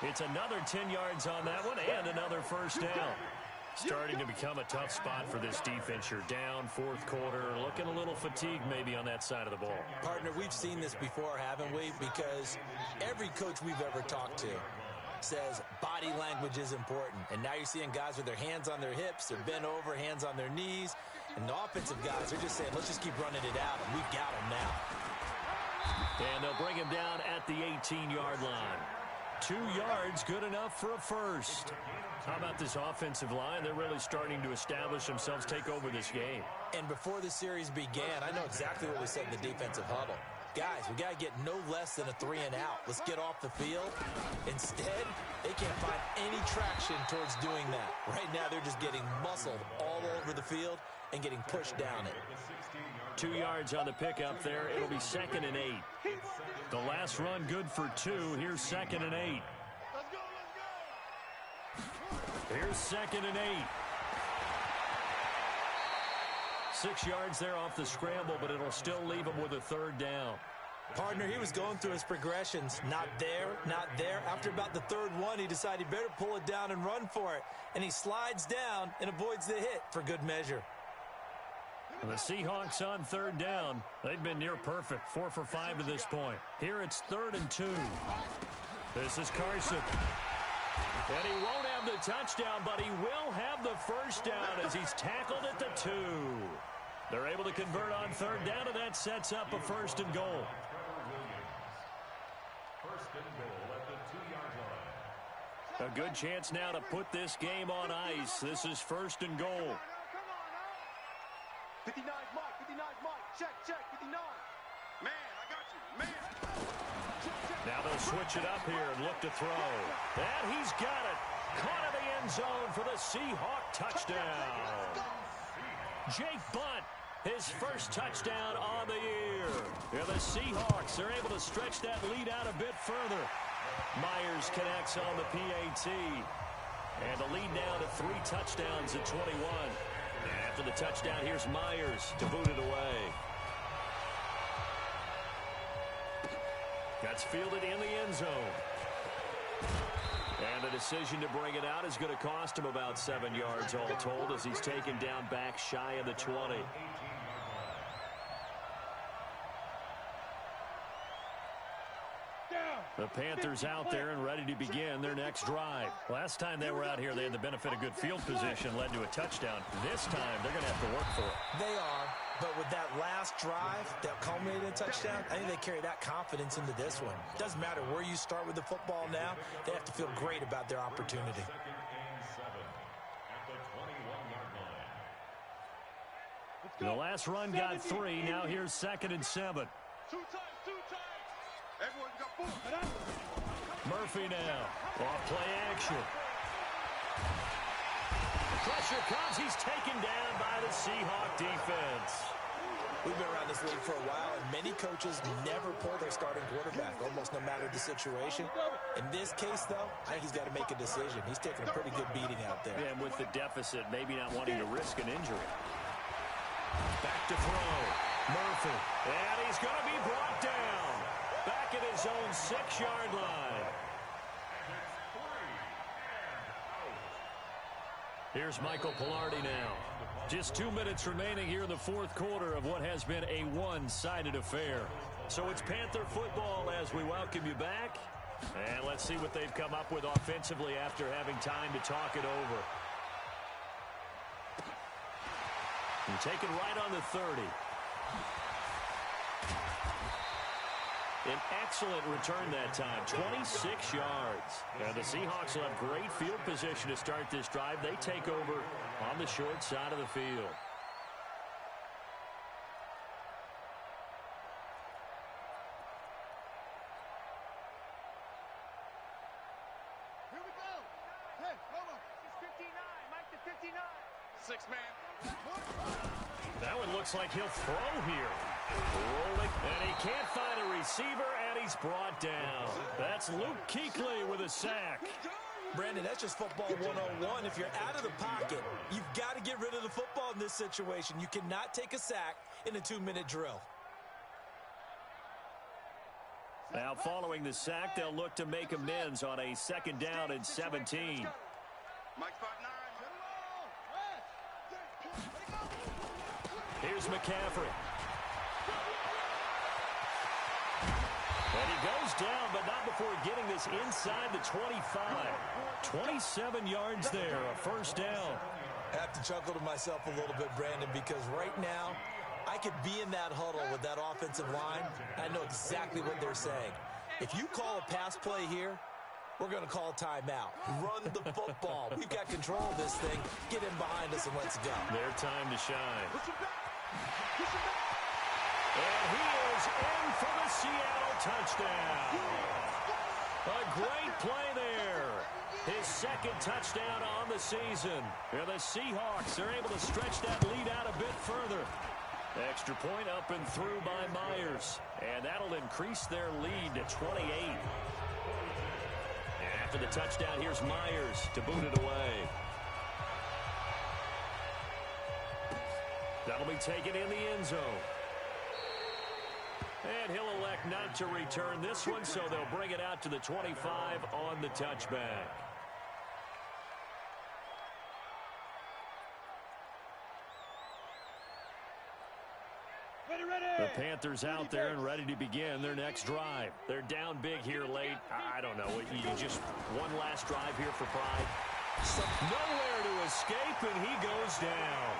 Speaker 1: It's another 10 yards on that one and another first down. Starting to become a tough spot for this defense. You're down 4th quarter, looking a little fatigued maybe on that side of the ball.
Speaker 2: Partner, we've seen this before, haven't we? Because every coach we've ever talked to says body language is important. And now you're seeing guys with their hands on their hips, they're bent over, hands on their knees. And the offensive guys are just saying, let's just keep running it out, and we've got them now.
Speaker 1: And they'll bring him down at the 18-yard line. 2 yards, good enough for a first. How about this offensive line? They're really starting to establish themselves, take over this game.
Speaker 2: And before the series began, I know exactly what we said in the defensive huddle. Guys, we got to get no less than a 3 and out. Let's get off the field. Instead, they can't find any traction towards doing that. Right now, they're just getting muscled all over the field and getting pushed down it.
Speaker 1: 2 yards on the pickup there. It'll be 2nd and 8. The last run good for 2. Here's 2nd and 8. Here's 2nd and 8. 6 yards there off the scramble, but it'll still leave him with a 3rd down.
Speaker 2: Partner, he was going through his progressions. Not there, not there. After about the 3rd one, he decided he better pull it down and run for it. And he slides down and avoids the hit for good measure.
Speaker 1: And the Seahawks on 3rd down. They've been near perfect, 4 for 5 to this point. Here it's 3rd and 2. This is Carson. And he won't have the touchdown, but he will have the first down as he's tackled at the 2. They're able to convert on 3rd down, and that sets up a 1st and goal.
Speaker 4: 1st and goal at the 2-yard line.
Speaker 1: A good chance now to put this game on ice. This is 1st and goal.
Speaker 3: 59 Mike, 59 Mike. Check, 59. Man, I got you. Man.
Speaker 1: Now they'll switch it up here and look to throw. And he's got it. Caught in the end zone for the Seahawk touchdown. Jake Bunt, his first touchdown on the year. Yeah, the Seahawks are able to stretch that lead out a bit further. Myers connects on the PAT. And the lead now to 3 touchdowns at 21. After the touchdown, here's Myers to boot it away. That's fielded in the end zone. And the decision to bring it out is going to cost him about 7 yards all told as he's taken down back shy of the 20. The Panthers out there and ready to begin their next drive. Last time they were out here, they had the benefit of good field position, led to a touchdown. This time, they're going to have to work for it.
Speaker 2: They are, but with that last drive that culminated in a touchdown, I think they carry that confidence into this one. Doesn't matter where you start with the football now, they have to feel great about their opportunity.
Speaker 4: 2nd and 7 at the 21-yard line.
Speaker 1: The last run got 3. Now here's 2nd and 7.
Speaker 3: 2 times, 2 times. Everyone got 4.
Speaker 1: Murphy now. Off play action. Pressure comes. He's taken down by the Seahawk defense.
Speaker 2: We've been around this league for a while, and many coaches never pull their starting quarterback, almost no matter the situation. In this case, though, I think he's got to make a decision. He's taking a pretty good beating out there.
Speaker 1: And with the deficit, maybe not wanting to risk an injury. Back to throw. Murphy. And he's going to be brought down. Back at his own 6-yard line. Here's Michael Pilardi now. Just 2 minutes remaining here in the 4th quarter of what has been a one-sided affair. So it's Panther football as we welcome you back. And let's see what they've come up with offensively after having time to talk it over. And taken right on the 30. An excellent return that time, 26 yards. And the Seahawks will have great field position to start this drive. They take over on the short side of the field.
Speaker 3: Here we go. Hey, Lobo. It's 59. Mike to 59. 6 man.
Speaker 1: That one looks like he'll throw here. Rolling, and he can't find a receiver, and he's brought down. That's Luke Kuechly with a sack.
Speaker 2: Brandon, that's just football 101. If you're out of the pocket, you've got to get rid of the football in this situation. You cannot take a sack in a 2-minute drill.
Speaker 1: Now, following the sack, they'll look to make amends on a 2nd down and 17.
Speaker 3: Mike 5'9".
Speaker 1: Here's McCaffrey. And he goes down, but not before getting this inside the 25. 27 yards there, a 1st down.
Speaker 2: I have to chuckle to myself a little bit, Brandon, because right now, I could be in that huddle with that offensive line. I know exactly what they're saying. If you call a pass play here, we're going to call timeout. Run the football. We've got control of this thing. Get in behind us and let's go.
Speaker 1: Their time to shine. And he is in for the Seattle touchdown. A great play there. His 2nd touchdown on the season. And the Seahawks are able to stretch that lead out a bit further. Extra point up and through by Myers. And that'll increase their lead to 28. And after the touchdown, here's Myers to boot it away. That'll be taken in the end zone. And he'll elect not to return this one, so they'll bring it out to the 25 on the touchback. The Panthers out there and ready to begin their next drive. They're down big here late. I don't know. You just one last drive here for pride. Nowhere to escape, and he goes down.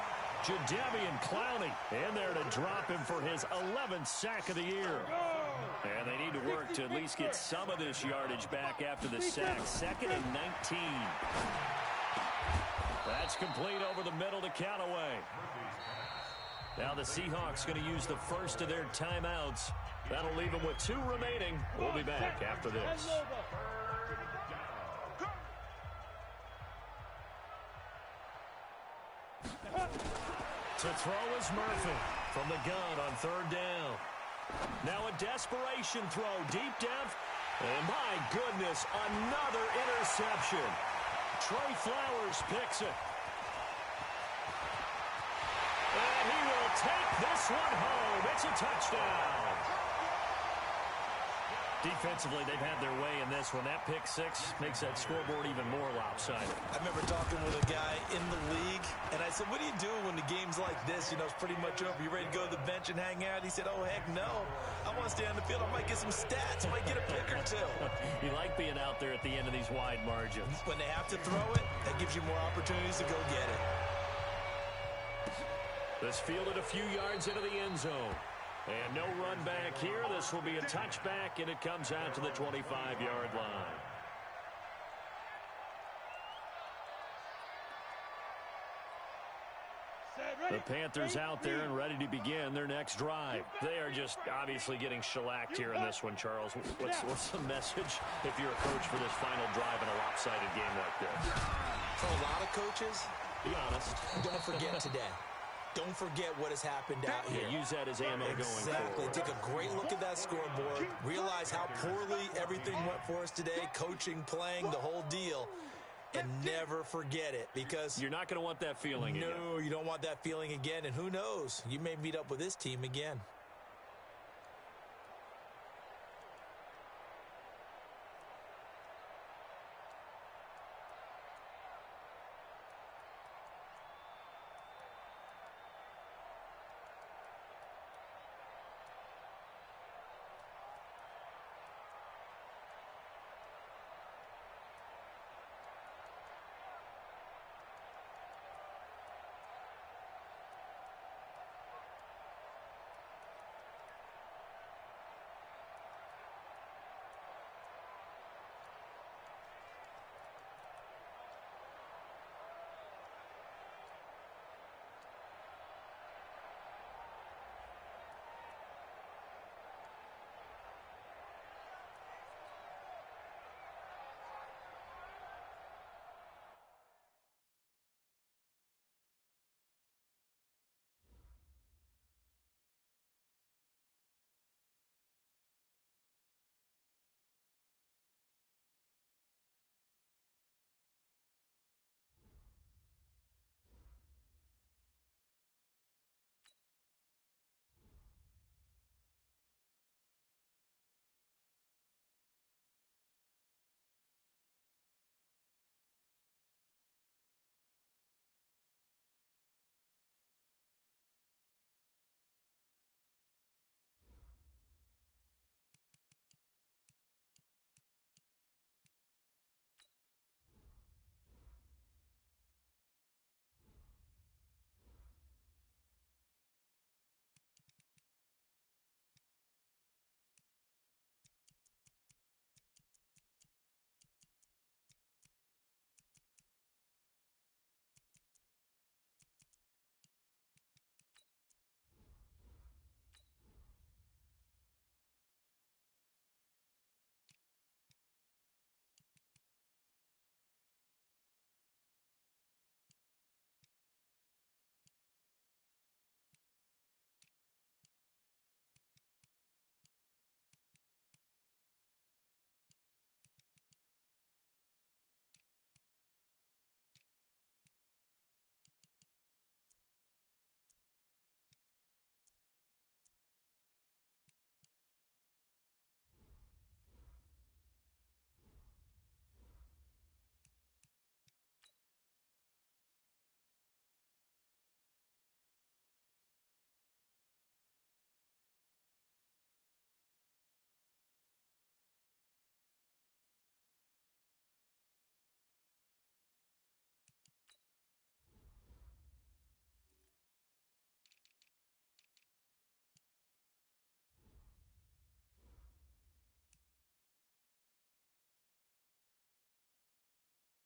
Speaker 1: Jadeveon Clowney in there to drop him for his 11th sack of the year. And they need to work to at least get some of this yardage back after the sack. 2nd and 19. That's complete over the middle to Callaway. Now the Seahawks going to use the first of their timeouts. That'll leave them with 2 remaining. We'll be back after this. To throw is Murphy from the gun on 3rd down. Now a desperation throw deep depth. And my goodness, another interception. Trey Flowers picks it. And he will take this one home. It's a touchdown. Defensively, they've had their way in this one. That pick 6 makes that scoreboard even more lopsided.
Speaker 2: I remember talking with a guy in the league, and I said, what do you do when the game's like this? You know, it's pretty much over. You ready to go to the bench and hang out? He said, oh, heck no. I want to stay on the field. I might get some stats. I might get a pick or 2.
Speaker 1: You like being out there at the end of these wide margins.
Speaker 2: When they have to throw it, that gives you more opportunities to go get it.
Speaker 1: This fielded a few yards into the end zone. And no run back here. This will be a touchback, and it comes out to the 25-yard line. The Panthers out there and ready to begin their next drive. They are just obviously getting shellacked here in this one, Charles. What's the message if you're a coach for this final drive in a lopsided game like this?
Speaker 2: For a lot of coaches,
Speaker 1: be honest.
Speaker 2: Don't forget today. Don't forget what has happened out here.
Speaker 1: Yeah, use that as ammo going forward.
Speaker 2: Exactly. Take a great look at that scoreboard. Realize how poorly everything went for us today. Coaching, playing, the whole deal. And never forget it, because
Speaker 1: you're not going to want that feeling again.
Speaker 2: No, you don't want that feeling again. And who knows? You may meet up with this team again.